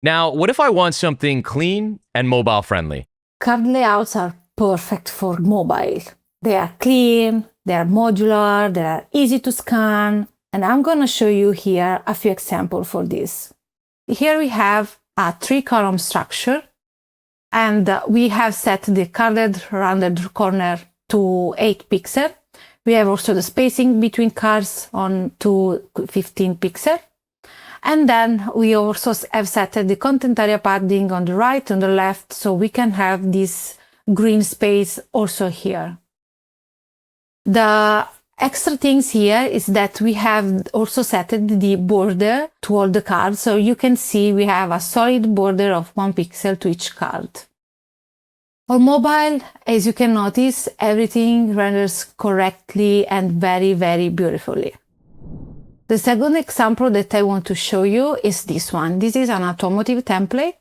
Now, what if I want something clean and mobile friendly? Card layouts are perfect for mobile. They are clean, they are modular, they are easy to scan, and I'm going to show you here a few examples for this. Here we have a 3-column structure, and we have set the carded rounded corner to 8 pixels. We have also the spacing between cards on to 15 pixels. And then we also have set the content area padding on the right and the left, so we can have this green space also here. The extra things here is that we have also set the border to all the cards, so you can see we have a solid border of 1 pixel to each card. On mobile, as you can notice, everything renders correctly and very, very beautifully. The second example that I want to show you is this one. This is an automotive template,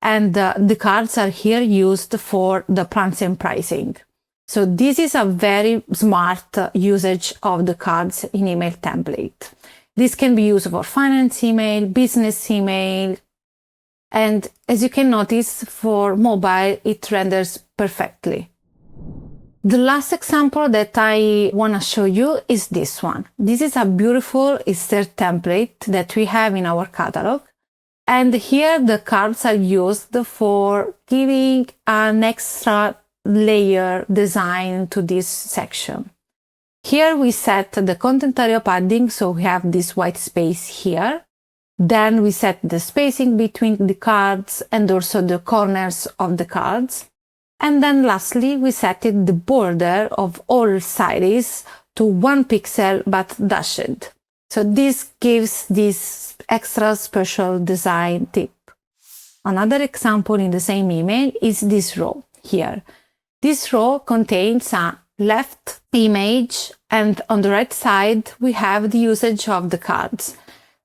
and the cards are here used for the plans and pricing. So this is a very smart usage of the cards in email template. This can be used for finance email, business email, and as you can notice, for mobile, it renders perfectly. The last example that I want to show you is this one. This is a beautiful Easter template that we have in our catalog. And here the cards are used for giving an extra layer design to this section. Here we set the content area padding, so we have this white space here. Then we set the spacing between the cards and also the corners of the cards. And then lastly, we set the border of all sides to 1 pixel but dashed. So this gives this extra special design tip. Another example in the same email is this row here. This row contains a left image, and on the right side, we have the usage of the cards.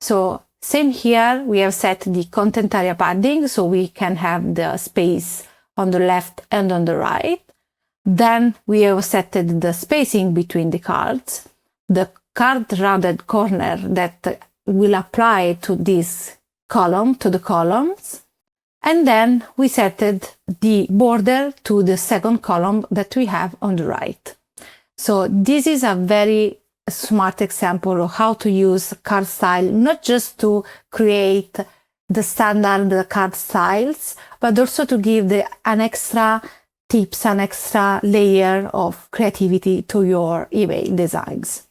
So same here, we have set the content area padding, so we can have the space on the left and on the right. Then we have set the spacing between the cards, the card rounded corner that will apply to this column, to the columns. And then we set the border to the second column that we have on the right. So this is a very smart example of how to use card style, not just to create the standard card styles, but also to give an extra tips, an extra layer of creativity to your email designs.